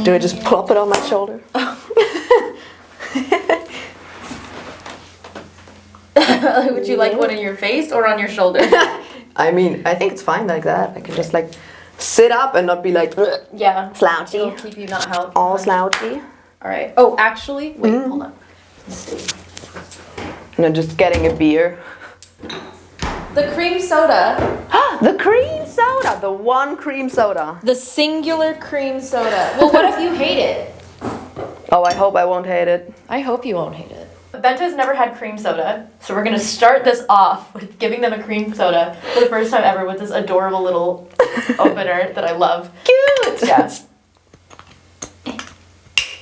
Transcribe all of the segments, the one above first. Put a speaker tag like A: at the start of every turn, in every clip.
A: Do I just plop it on my shoulder?
B: Would you like one in your face or on your shoulder?
A: I mean, I think it's fine like that. I can just like sit up and not be like
B: Yeah.
A: slouchy.
B: It'll keep you not help.
A: All slouchy.
B: All right. Oh, actually, wait, hold on. Let's see.
A: And then just getting a beer.
B: The cream soda.
A: The cream soda! The one cream soda.
B: The singular cream soda. Well, what if you hate it?
A: Oh, I hope I won't hate it.
B: I hope you won't hate it. Bente's never had cream soda, so we're gonna start this off with giving them a cream soda for the first time ever with this adorable little opener that I love.
A: Cute!
B: Yeah.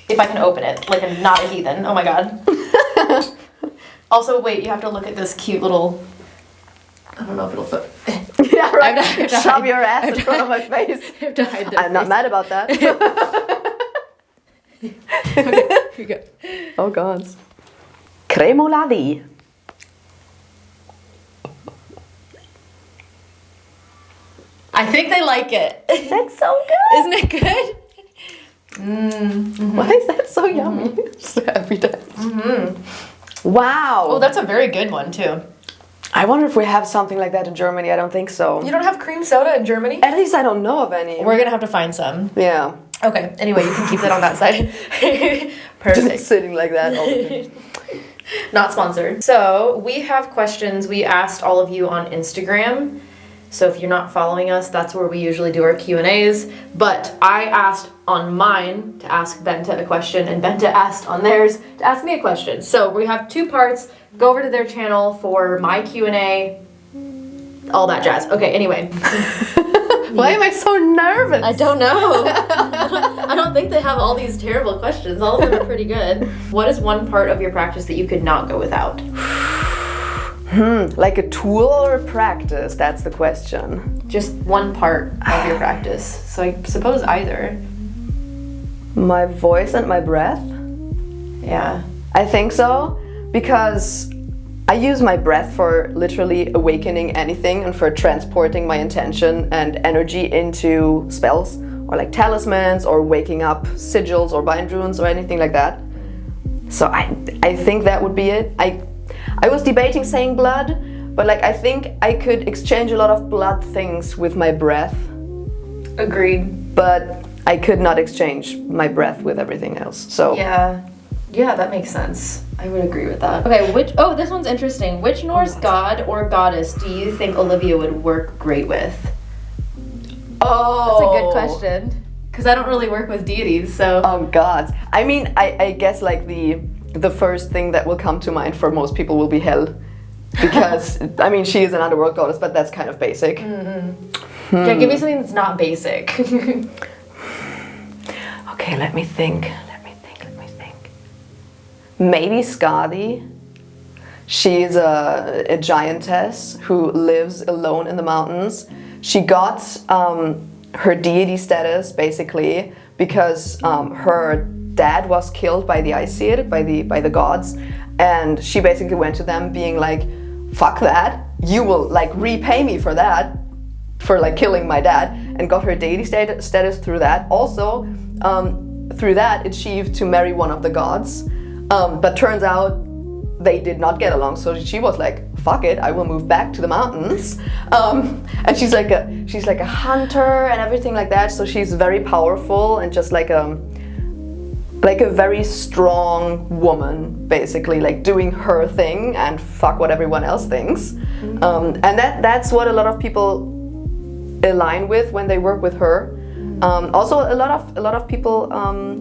B: If I can open it, like I'm not a heathen. Oh my god. Also, wait, you have to look at this cute little... I don't know if it'll fit.
A: Yeah, right.
B: I have to
A: Shove
B: hide-
A: your ass in front of my face.
B: I have to hide their
A: I'm not
B: face.
A: mad about that.
B: Okay, here you go.
A: Oh god. Cremoladi.
B: I think they like it.
A: That's so good.
B: Isn't it good?
A: Why is that so yummy? So every day. Wow.
B: Oh, that's a very good one too.
A: I wonder if we have something like that in Germany. I don't think so.
B: You don't have cream soda in Germany?
A: At least I don't know of any.
B: We're gonna have to find some.
A: Yeah.
B: Okay, anyway, you can keep that on that side. Perfect.
A: Just sitting like that all the time.
B: Not sponsored. So we have questions we asked all of you on Instagram. So if you're not following us, that's where we usually do our Q&As. But I asked on mine to ask Bente a question, and Bente asked on theirs to ask me a question. So we have two parts. Go over to their channel for my Q&A, all that jazz. Okay, anyway.
A: Why am I so nervous?
B: I don't know. I don't think they have all these terrible questions. All of them are pretty good. What is one part of your practice that you could not go without?
A: Like a tool or a practice? That's the question.
B: Just one part of your practice. So I suppose either.
A: My voice and my breath?
B: Yeah.
A: I think so, because I use my breath for literally awakening anything and for transporting my intention and energy into spells or like talismans or waking up sigils or bind runes or anything like that. So I think that would be it. I was debating saying blood, but like I think I could exchange a lot of blood things with my breath.
B: Agreed.
A: But I could not exchange my breath with everything else. So
B: Yeah, that makes sense. I would agree with that. Okay, this one's interesting. Which Norse god or goddess do you think Olivia would work great with?
A: Oh,
B: That's a good question. Because I don't really work with deities, so...
A: Oh god. I mean, I guess like the first thing that will come to mind for most people will be Hel. Because, I mean, she is an underworld goddess, but that's kind of basic.
B: Yeah, give me something that's not basic.
A: Okay, let me think. Maybe Skadi. She's a giantess who lives alone in the mountains. She got her deity status basically because her dad was killed by the Aesir, by the gods, and she basically went to them being like, fuck that, you will like repay me for that, for like killing my dad, and got her deity status through that. Also, through that achieved to marry one of the gods. But turns out they did not get along, so she was like, fuck it, I will move back to the mountains. And she's like a hunter and everything like that, so she's very powerful and just like a very strong woman, basically, like doing her thing and fuck what everyone else thinks. And that's what a lot of people align with when they work with her. Also, a lot of people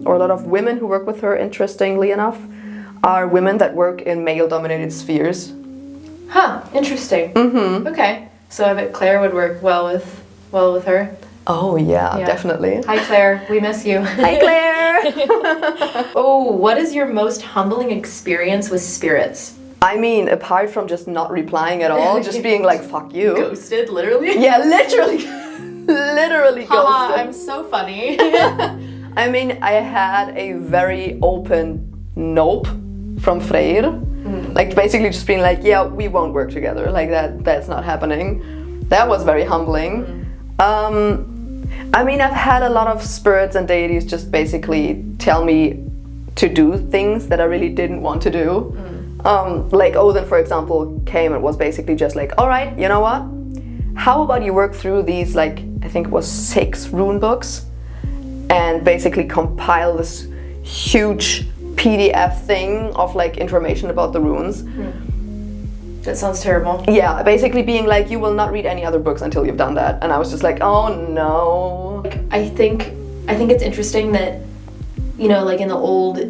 A: or a lot of women who work with her, interestingly enough, are women that work in male-dominated spheres.
B: Huh, interesting. Mm-hmm. Okay, so I bet Claire would work well with her.
A: Oh yeah, definitely.
B: Hi Claire, we miss you.
A: Hi Claire!
B: Oh, what is your most humbling experience with spirits?
A: I mean, apart from just not replying at all, just being like, fuck you.
B: Ghosted, literally?
A: Yeah, literally. Literally
B: Haha,
A: ghosted.
B: I'm so funny.
A: I mean, I had a very open nope from Freyr. Like basically just being like, yeah, we won't work together. Like that's not happening. That was very humbling. I mean, I've had a lot of spirits and deities just basically tell me to do things that I really didn't want to do. Like Odin, for example, came and was basically just like, all right, you know what? How about you work through these, like, I think it was 6 rune books and basically compile this huge PDF thing of like information about the runes.
B: That sounds terrible.
A: Yeah, basically being like, you will not read any other books until you've done that. And I was just like, oh no.
B: I think it's interesting that, you know, like in the old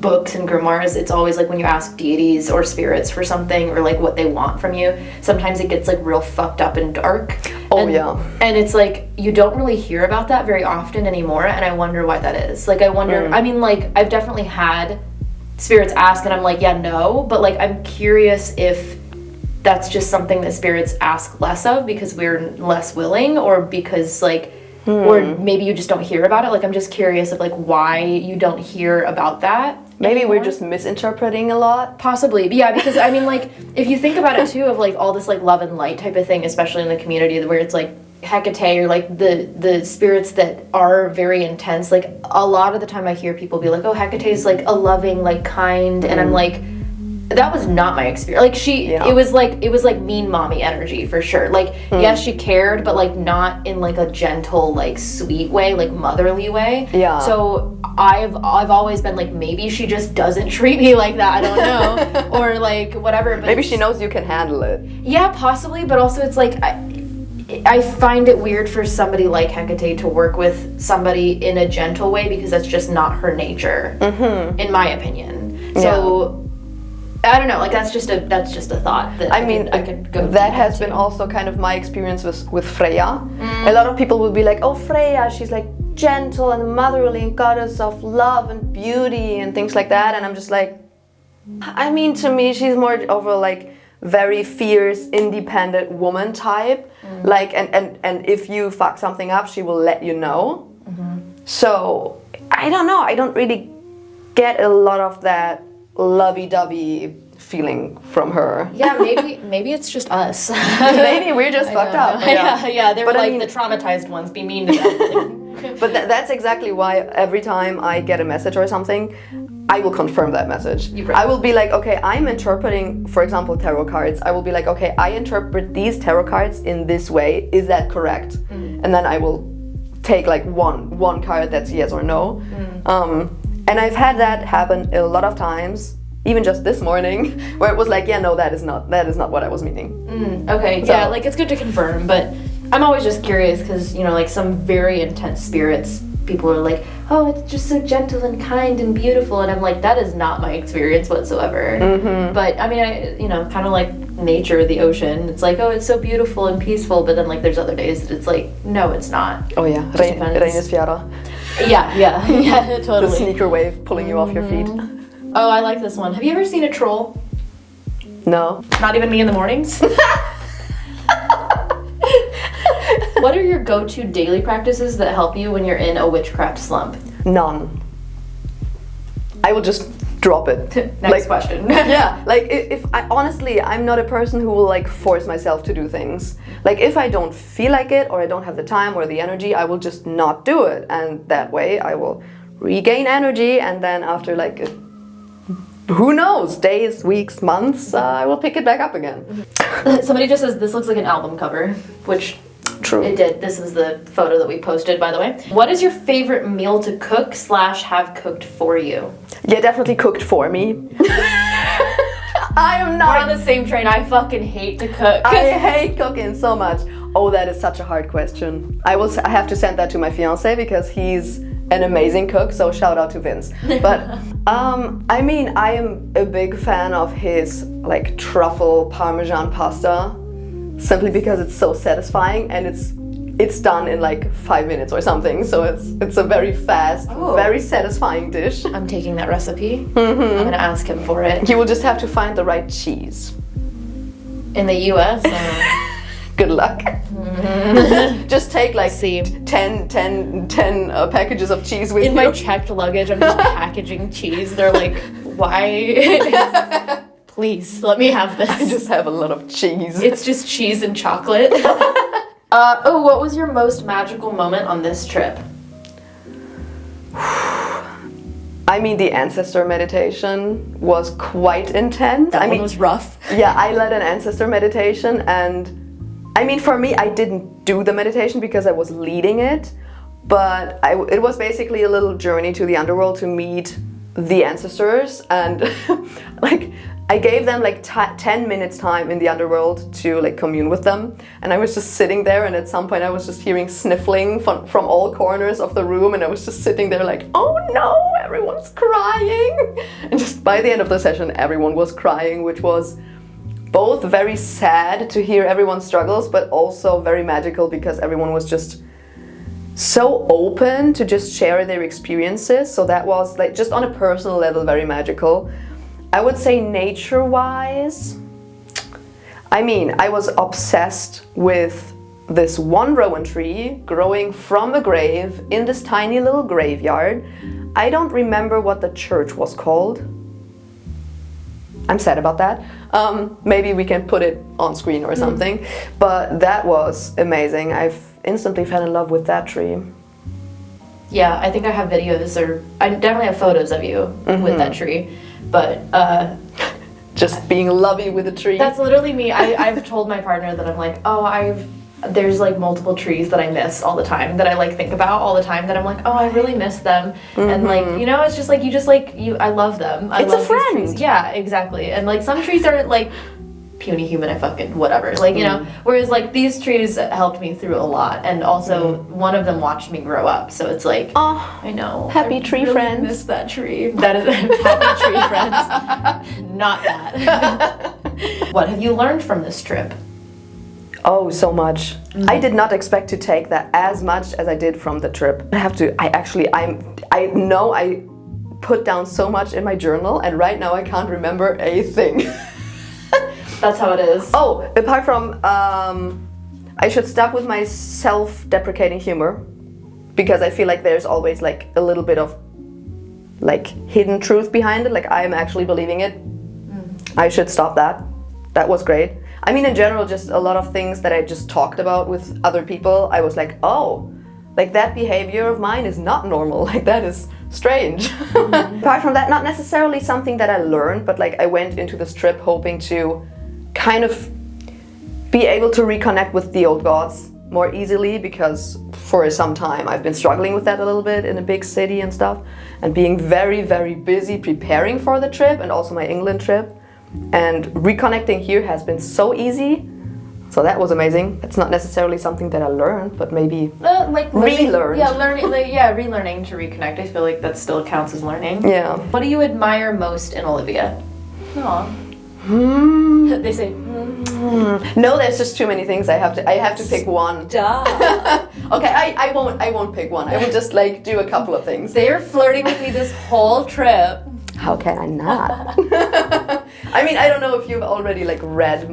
B: books and grimoires, it's always like when you ask deities or spirits for something or like what they want from you, sometimes it gets like real fucked up and dark. And it's like you don't really hear about that very often anymore, and I wonder why that is. Like I wonder, I mean, like I've definitely had spirits ask and I'm like, yeah, no, but like I'm curious if that's just something that spirits ask less of because we're less willing, or because like or maybe you just don't hear about it. Like I'm just curious of like why you don't hear about that.
A: Maybe
B: anymore.
A: we're just misinterpreting a lot.
B: Possibly, yeah, because I mean, like, if you think about it too, of like all this like love and light type of thing, especially in the community where it's like Hecate or like the spirits that are very intense. Like a lot of the time, I hear people be like, "Oh, Hecate is like a loving, like kind," and I'm like, that was not my experience. Like it was like mean mommy energy for sure. Like yes, she cared, but like not in like a gentle, like sweet way, like motherly way.
A: Yeah.
B: So I've always been like, maybe she just doesn't treat me like that. I don't know, or like whatever. But
A: maybe she knows you can handle it.
B: Yeah, possibly. But also, it's like I find it weird for somebody like Hecate to work with somebody in a gentle way because that's just not her nature, in my opinion. So. I don't know, like that's just a thought that I could go.
A: That has been also kind of my experience with Freya. A lot of people will be like, "Oh, Freya, she's like gentle and motherly and goddess of love and beauty and things like that," and I'm just like, I mean, to me, she's more of a like very fierce, independent woman type. Like, and if you fuck something up, she will let you know. So I don't know. I don't really get a lot of that lovey-dovey feeling from her.
B: Yeah, maybe it's just us.
A: Maybe we're just fucked up.
B: Yeah, they're like the traumatized ones. Be mean to them.
A: But that's exactly why every time I get a message or something, I will confirm that message. I will be like, okay, I'm interpreting, for example, tarot cards. I will be like, okay, I interpret these tarot cards in this way. Is that correct? And then I will take like one card that's yes or no. And I've had that happen a lot of times, even just this morning, where it was like, yeah, no, that is not what I was meaning.
B: Okay, so, yeah, like it's good to confirm, but I'm always just curious because, you know, like some very intense spirits, people are like, oh, it's just so gentle and kind and beautiful, and I'm like, that is not my experience whatsoever. But I mean, you know, kind of like nature, the ocean, it's like, oh, it's so beautiful and peaceful, but then like there's other days that it's like, no, it's not.
A: Oh yeah, Reynisfjara.
B: Yeah, totally.
A: The sneaker wave pulling you off your feet.
B: Oh, I like this one. Have you ever seen a troll?
A: No.
B: Not even me in the mornings? What are your go-to daily practices that help you when you're in a witchcraft slump?
A: None. I will just drop it.
B: Next question.
A: Yeah, like if I honestly, I'm not a person who will like force myself to do things. Like if I don't feel like it or I don't have the time or the energy, I will just not do it, and that way I will regain energy, and then after like who knows, days, weeks, months, I will pick it back up again.
B: Somebody just says this looks like an album cover, which
A: true.
B: It did. This is the photo that we posted, by the way. What is your favorite meal to cook / have cooked for you?
A: Yeah, definitely cooked for me. I am not.
B: We're on the same train. I fucking hate to cook.
A: I hate cooking so much. Oh, that is such a hard question. I have to send that to my fiance because he's an amazing cook, so shout out to Vince. But I mean, I am a big fan of his like truffle parmesan pasta, simply because it's so satisfying and it's done in like 5 minutes or something. So it's a very fast, very satisfying dish.
B: I'm taking that recipe. I'm gonna ask him for it.
A: You will just have to find the right cheese.
B: In the US?
A: Good luck. Just take like 10 packages of cheese with you.
B: In my checked luggage, I'm just packaging cheese. They're like, why? Please, let me have this.
A: I just have a lot of cheese.
B: It's just cheese and chocolate. What was your most magical moment on this trip?
A: I mean, the ancestor meditation was quite intense.
B: That one was rough.
A: Yeah, I led an ancestor meditation, and I mean, for me, I didn't do the meditation because I was leading it, but it was basically a little journey to the underworld to meet the ancestors, and like I gave them like 10 minutes time in the underworld to like commune with them, and I was just sitting there, and at some point I was just hearing sniffling from all corners of the room, and I was just sitting there like, oh no, everyone's crying. And just by the end of the session everyone was crying, which was both very sad to hear everyone's struggles, but also very magical because everyone was just so open to just share their experiences. So that was like just on a personal level very magical. I would say nature-wise, I mean, I was obsessed with this one rowan tree growing from a grave in this tiny little graveyard. I don't remember what the church was called. I'm sad about that. Maybe we can put it on screen or something. But that was amazing. I've instantly fell in love with that tree.
B: Yeah, I think I have videos, or I definitely have photos of you with that tree. But
A: just being lovey with a tree.
B: That's literally me. I've told my partner that I'm like, there's like multiple trees that I miss all the time, that I like think about all the time, that I'm like, oh, I really miss them. And like, you know, it's just like, I love them. I
A: it's
B: love
A: a friend.
B: These trees. Yeah, exactly. And like some trees are like puny human, I fucking whatever, like, you know, whereas like these trees helped me through a lot, and also one of them watched me grow up, so it's like, oh, I know,
A: happy tree
B: really
A: friends.
B: Miss that tree. That is happy tree friends. Not that. What have you learned from this trip?
A: Oh, so much. I did not expect to take that as much as I did from the trip. I know I put down so much in my journal, and right now I can't remember a thing.
B: That's how it is.
A: Oh, apart from, I should stop with my self-deprecating humor, because I feel like there's always like a little bit of like hidden truth behind it, like I'm actually believing it. I should stop that. That was great. I mean, in general, just a lot of things that I just talked about with other people, I was like, oh, like that behavior of mine is not normal, like that is strange. Apart from that, not necessarily something that I learned, but like I went into this trip hoping to kind of be able to reconnect with the old gods more easily, because for some time I've been struggling with that a little bit in a big city and stuff, and being very, very busy preparing for the trip and also my England trip. And reconnecting here has been so easy, so that was amazing. It's not necessarily something that I learned, but maybe
B: like
A: relearned.
B: Yeah, relearning to reconnect. I feel like that still counts as learning.
A: Yeah.
B: What do you admire most in Olivia? They say.
A: No, there's just too many things. I have to pick one.
B: Duh.
A: Okay, I won't pick one. I will just like do a couple of things.
B: They're flirting with me this whole trip.
A: How can I not? I mean, I don't know if you've already like read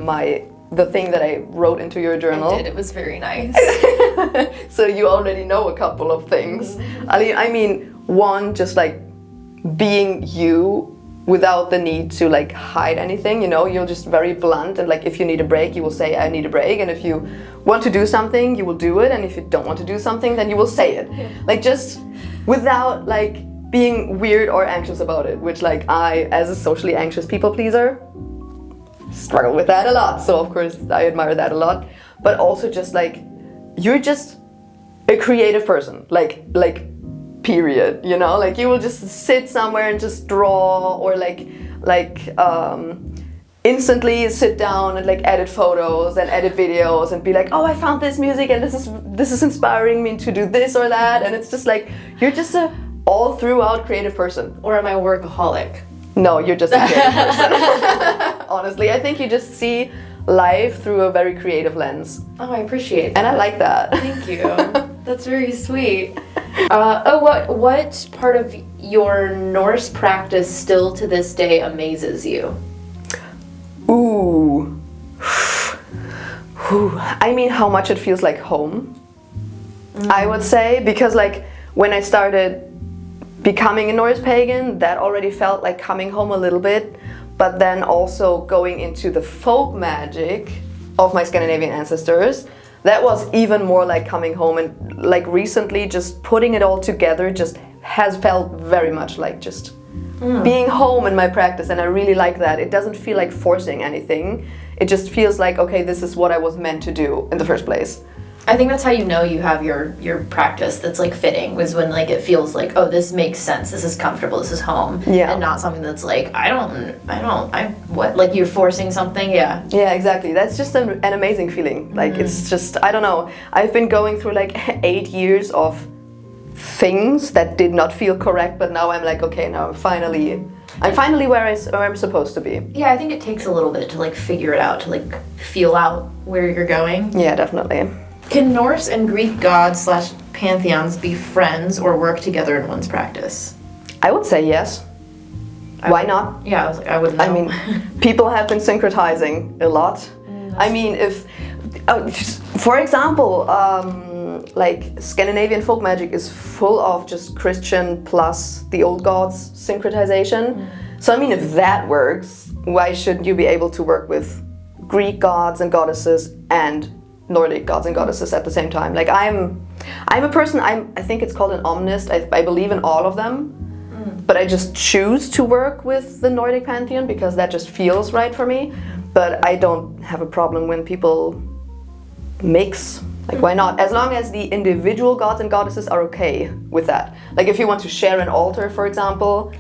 A: the thing that I wrote into your journal.
B: I did. It was very nice.
A: So you already know a couple of things. I mean, one, just like being you without the need to like hide anything, you know, you're just very blunt, and like if you need a break, you will say I need a break, and if you want to do something, you will do it, and if you don't want to do something, then you will say it. Yeah. Like just without like being weird or anxious about it, which like I, as a socially anxious people pleaser, struggle with that a lot. So of course I admire that a lot. But also just like, you're just a creative person, like period, you know, like you will just sit somewhere and just draw, or instantly sit down and like edit photos and edit videos and be like, oh, I found this music and this is inspiring me to do this or that, and it's just like, you're just a all throughout creative person.
B: Or am I a workaholic?
A: No, you're just a creative person. Honestly, I think you just see life through a very creative lens.
B: Oh, I appreciate that.
A: And I like that.
B: Thank you. That's very sweet. What part of your Norse practice still to this day amazes you?
A: Ooh. I mean, how much it feels like home, I would say, because like when I started becoming a Norse pagan, that already felt like coming home a little bit, but then also going into the folk magic of my Scandinavian ancestors, that was even more like coming home, and like recently just putting it all together just has felt very much like just being home in my practice, and I really like that. It doesn't feel like forcing anything. It just feels like, okay, this is what I was meant to do in the first place.
B: I think that's how you know you have your practice that's like fitting, was when like it feels like, oh, this makes sense, this is comfortable, this is home, and not something that's like what, like you're forcing something. Yeah
A: exactly. That's just an amazing feeling. Like it's just, I don't know, I've been going through like 8 years of things that did not feel correct, but now I'm like, okay, now I'm finally where I'm supposed to be.
B: Yeah, I think it takes a little bit to like figure it out, to like feel out where you're going.
A: Yeah, definitely.
B: Can Norse and Greek gods / pantheons be friends or work together in one's practice?
A: I would say yes. Why not?
B: Yeah, I wouldn't know.
A: I mean, people have been syncretizing a lot. I mean, if, for example, like Scandinavian folk magic is full of just Christian plus the old gods syncretization. So I mean, if that works, why shouldn't you be able to work with Greek gods and goddesses and Nordic gods and goddesses at the same time? Like I'm a person, I think it's called an omnist. I believe in all of them, but I just choose to work with the Nordic pantheon because that just feels right for me. But I don't have a problem when people mix. Like, why not? As long as the individual gods and goddesses are okay with that. Like, if you want to share an altar, for example,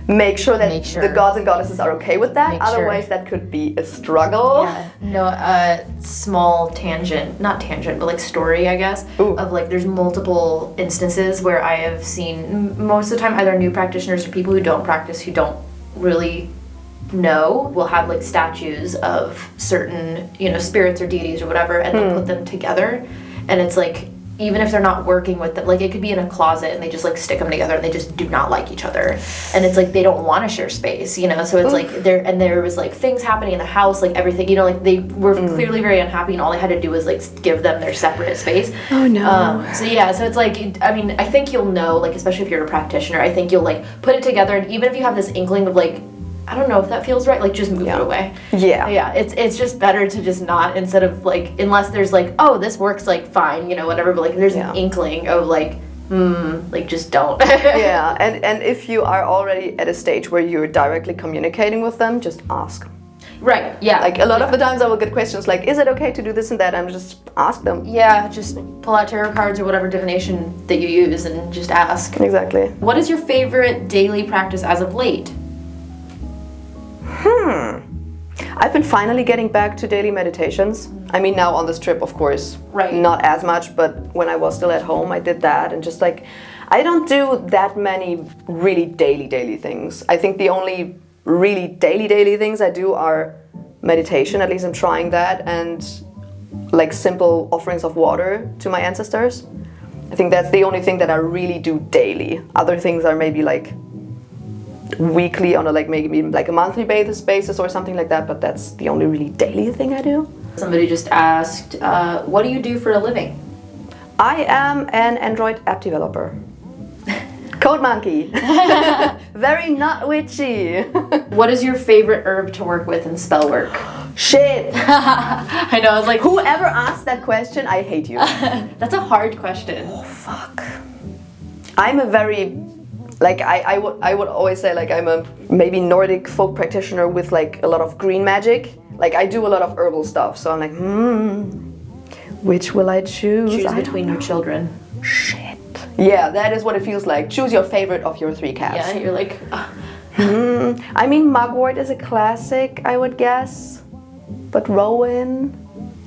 A: make sure that the gods and goddesses are okay with that. Otherwise, that could be a struggle.
B: Yeah. No, small tangent, not tangent, but like story, I guess, of like there's multiple instances where I have seen, most of the time, either new practitioners or people who don't practice, who don't really know, will have like statues of certain, spirits or deities or whatever, and they'll put them together, and it's like, even if they're not working with them, like it could be in a closet and they just like stick them together and they just do not like each other, and it's like they don't want to share space, so it's like there was like things happening in the house, like everything, like they were clearly very unhappy, and all I had to do was like give them their separate space.
A: Oh no.
B: So it's like, I mean, I think you'll know, like especially if you're a practitioner, I think you'll like put it together, and even if you have this inkling of like, I don't know if that feels right, like just move it away. Yeah, it's just better to just not, instead of like, unless there's like, oh, this works like fine, whatever, but like there's an inkling of like, like just don't.
A: Yeah, and if you are already at a stage where you're directly communicating with them, just ask.
B: Right, yeah.
A: Like a lot of the times I will get questions like, is it okay to do this and that? And just ask them.
B: Yeah, just pull out tarot cards or whatever divination that you use and just ask.
A: Exactly.
B: What is your favorite daily practice as of late?
A: I've been finally getting back to daily meditations. I mean, now on this trip, of course, not as much, but when I was still at home, I did that. And just like, I don't do that many really daily things. I think the only really daily things I do are meditation, at least I'm trying that, and like simple offerings of water to my ancestors. I think that's the only thing that I really do daily. Other things are maybe like weekly on a maybe a monthly basis or something like that, but that's the only really daily thing I do.
B: Somebody just asked, what do you do for a living?
A: I am an Android app developer. Code monkey. Very not witchy.
B: What is your favorite herb to work with in spellwork?
A: Shit.
B: I know, I was like,
A: whoever asked that question, I hate you.
B: That's a hard question.
A: Oh, fuck. I'm a very, I would always say I'm a maybe Nordic folk practitioner with a lot of green magic. I do a lot of herbal stuff, so I'm like, which will I choose?
B: Choose between your children.
A: Shit. Yeah, that is what it feels like. Choose your favorite of your 3 cats.
B: Yeah, you're like...
A: I mean, mugwort is a classic, I would guess. But rowan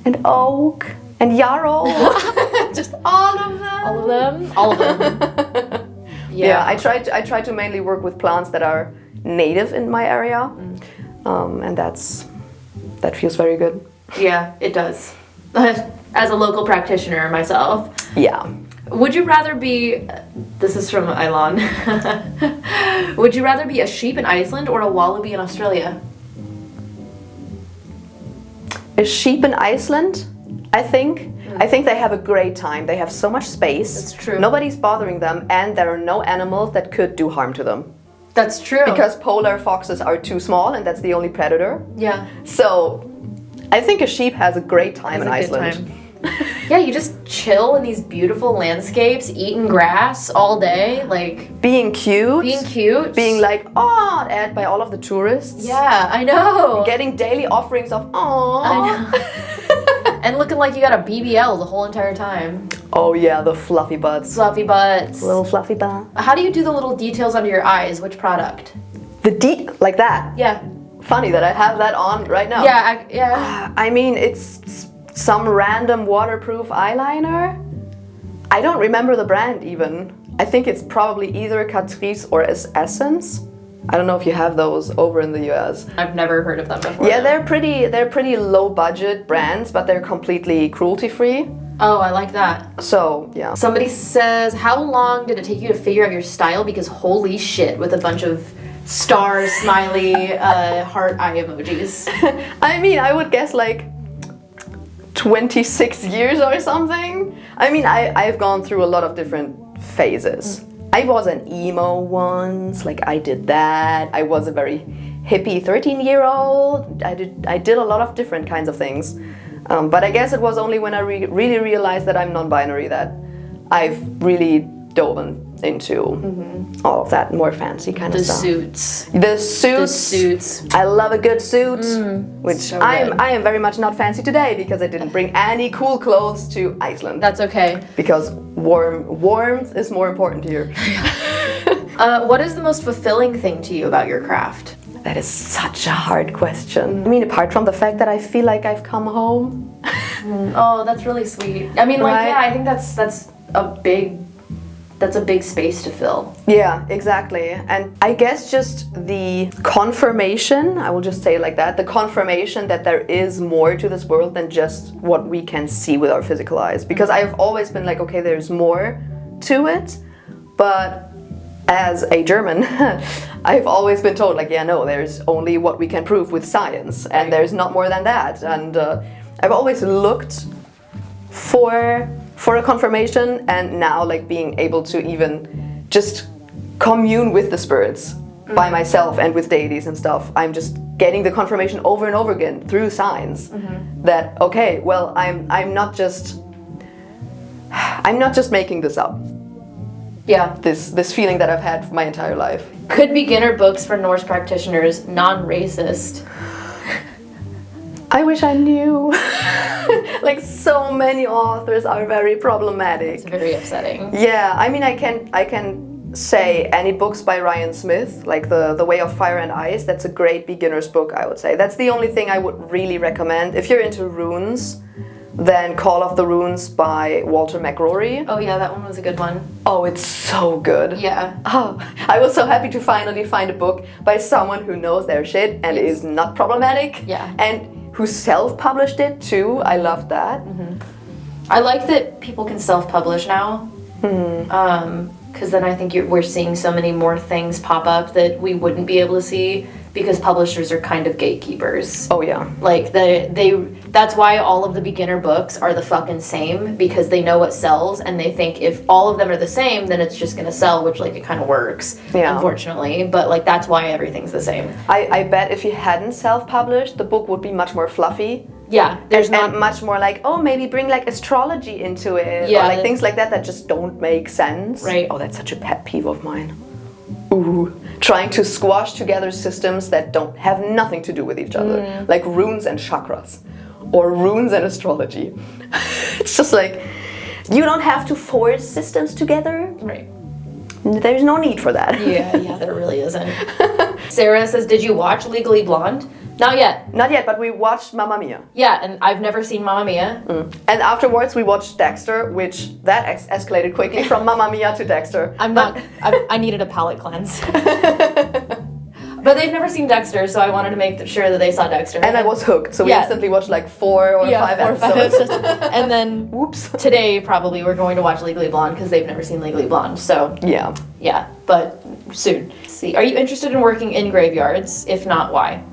A: and oak and yarrow. Just all of them.
B: All of them? All of them.
A: Yeah, I try to mainly work with plants that are native in my area. And that feels very good.
B: Yeah, it does. As a local practitioner myself.
A: Yeah.
B: Would you rather be, this is from Ilan, would you rather be a sheep in Iceland or a wallaby in Australia?
A: A sheep in Iceland, I think. I think they have a great time. They have so much space.
B: That's true.
A: Nobody's bothering them, and there are no animals that could do harm to them.
B: That's true.
A: Because polar foxes are too small, and that's the only predator.
B: Yeah.
A: So, I think a sheep has a great time in Iceland.
B: Yeah, you just chill in these beautiful landscapes, eating grass all day, like
A: being cute. Being like, awed by all of the tourists.
B: Yeah, I know.
A: Getting daily offerings of
B: I know. And looking like you got a BBL the whole entire time.
A: Oh yeah, the fluffy butts.
B: Fluffy butts.
A: Little fluffy butt.
B: How do you do the little details under your eyes? Which product?
A: Like that.
B: Yeah.
A: Funny that I have that on right now.
B: Yeah,
A: I mean, it's some random waterproof eyeliner. I don't remember the brand even. I think it's probably either Catrice or Essence. I don't know if you have those over in the US.
B: I've never heard of them before.
A: Yeah, they're pretty low budget brands, but they're completely cruelty free.
B: Oh, I like that.
A: So, yeah.
B: Somebody says, how long did it take you to figure out your style? Because holy shit, with a bunch of stars, smiley, heart eye emojis.
A: I mean, I would guess like 26 years or something. I mean, I've gone through a lot of different phases. I was an emo once, like I did that. I was a very hippie 13-year-old. I did a lot of different kinds of things. But I guess it was only when I really realized that I'm non-binary that I've really dove into all of that more fancy kind of stuff. The suits. I love a good suit, which
B: so
A: I am very much not fancy today because I didn't bring any cool clothes to Iceland.
B: That's okay.
A: Because warmth is more important here.
B: What is the most fulfilling thing to you about your craft?
A: That is such a hard question. I mean, apart from the fact that I feel like I've come home.
B: Oh, that's really sweet. I mean, like,
A: Right?
B: yeah, I think that's a big space to fill.
A: Yeah, exactly. And I guess just the confirmation, I will just say it like that, the confirmation that there is more to this world than just what we can see with our physical eyes. Because I've always been like, okay, there's more to it, but as a German, I've always been told like, yeah, no, there's only what we can prove with science, and there's not more than that. And I've always looked for a confirmation, and now like being able to even just commune with the spirits by myself and with deities and stuff, I'm just getting the confirmation over and over again through signs that, okay, well, I'm not just making this up.
B: Yeah.
A: This feeling that I've had my entire life.
B: Could beginner books for Norse practitioners non-racist?
A: I wish I knew. Like so many authors are very problematic.
B: It's very upsetting.
A: Yeah, I mean, I can say any books by Ryan Smith, like the Way of Fire and Ice. That's a great beginner's book, I would say. That's the only thing I would really recommend. If you're into runes, then Call of the Runes by Walter McRory.
B: Oh yeah, that one was a good one.
A: Oh, it's so good.
B: Yeah.
A: Oh, I was so happy to finally find a book by someone who knows their shit and is not problematic.
B: Yeah.
A: And who self-published it too. I loved that.
B: I like that people can self-publish now. Because then I think we're seeing so many more things pop up that we wouldn't be able to see because publishers are kind of gatekeepers.
A: Oh yeah.
B: Like that's why all of the beginner books are the fucking same, because they know what sells and they think if all of them are the same, then it's just gonna sell, which like it kind of works, unfortunately. But like that's why everything's the same.
A: I bet if he hadn't self-published, the book would be much more fluffy.
B: Yeah, there's not
A: and much more like, oh, maybe bring like astrology into it, or like things like that just don't make sense.
B: Right.
A: Oh, that's such a pet peeve of mine. Ooh, trying to squash together systems that don't have nothing to do with each other, like runes and chakras, or runes and astrology. It's just like, you don't have to force systems together.
B: right.
A: There's no need for that.
B: Yeah, there really isn't. Sarah says, did you watch Legally Blonde? Not yet.
A: Not yet, but we watched Mamma Mia.
B: Yeah, and I've never seen Mamma Mia.
A: And afterwards we watched Dexter, which that escalated quickly from Mamma Mia to Dexter.
B: I needed a palate cleanse. But they've never seen Dexter, so I wanted to make sure that they saw Dexter.
A: And I was hooked, so we instantly watched like 4 or 5 episodes.
B: And then,
A: whoops.
B: Today probably we're going to watch Legally Blonde because they've never seen Legally Blonde. So yeah, but soon. Let's see, are you interested in working in graveyards? If not, why?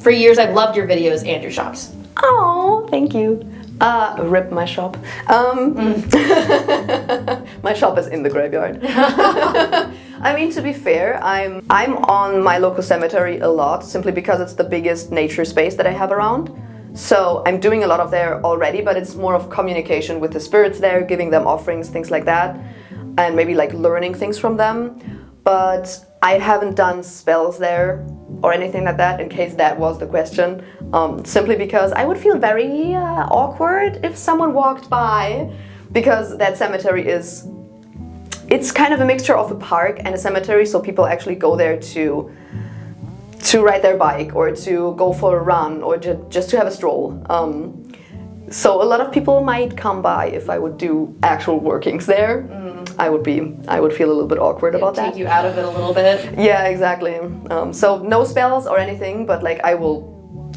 B: For years I've loved your videos and your shops.
A: Oh, thank you. Rip my shop. My shop is in the graveyard. I mean, to be fair, I'm on my local cemetery a lot, simply because it's the biggest nature space that I have around. So I'm doing a lot of there already, but it's more of communication with the spirits there, giving them offerings, things like that, and maybe like learning things from them. But I haven't done spells there or anything like that, in case that was the question, simply because I would feel very awkward if someone walked by, because that cemetery it's kind of a mixture of a park and a cemetery, so people actually go there to ride their bike or to go for a run or just to have a stroll. So a lot of people might come by if I would do actual workings there. I would feel a little bit awkward about that.
B: Take you out of it a little bit.
A: Yeah, exactly. So no spells or anything, but like I will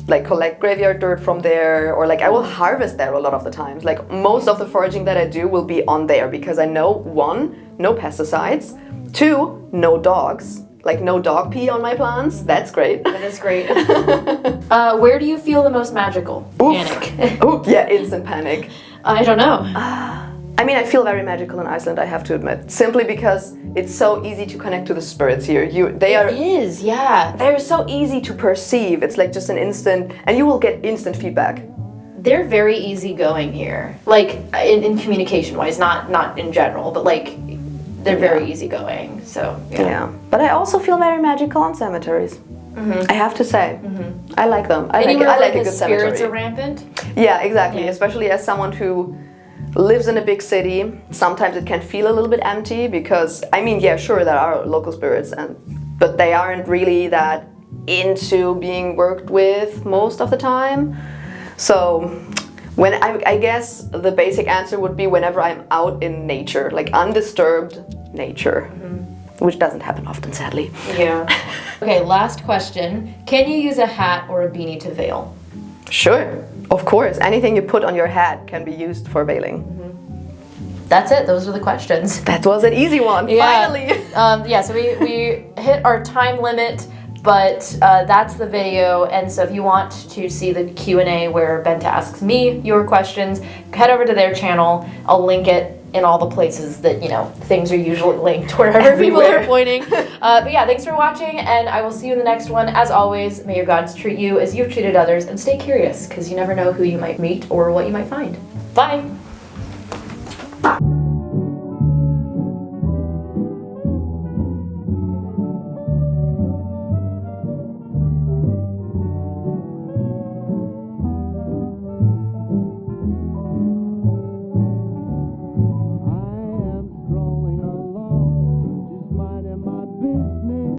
A: like collect graveyard dirt from there, or like I will harvest there a lot of the times. Like most of the foraging that I do will be on there, because I know, 1, no pesticides, 2, no dogs. Like no dog pee on my plants. That's great.
B: That is great. Where do you feel the most magical? Panic.
A: Oof, yeah, instant panic.
B: I don't know.
A: I mean, I feel very magical in Iceland, I have to admit. Simply because it's so easy to connect to the spirits here.
B: It is, yeah.
A: They're so easy to perceive. It's like just an instant, and you will get instant feedback.
B: They're very easygoing here. Like, in communication-wise, not in general, but like, they're very easygoing, so
A: yeah. But I also feel very magical on cemeteries. I have to say, I like them. I like a good cemetery.
B: Spirits are rampant.
A: Yeah, exactly. Yeah. Especially as someone who lives in a big city, sometimes it can feel a little bit empty, because I mean, yeah, sure, there are local spirits, but they aren't really that into being worked with most of the time. So. When I guess the basic answer would be whenever I'm out in nature, like undisturbed nature, which doesn't happen often, sadly.
B: Yeah. Okay, last question. Can you use a hat or a beanie to veil?
A: Sure, of course. Anything you put on your hat can be used for veiling.
B: That's it. Those are the questions.
A: That was an easy one, finally.
B: So we hit our time limit. But that's the video, and so if you want to see the Q&A where Bente asks me your questions, head over to their channel. I'll link it in all the places that, things are usually linked, wherever people are pointing. But yeah, thanks for watching, and I will see you in the next one. As always, may your gods treat you as you've treated others, and stay curious, because you never know who you might meet or what you might find. Bye!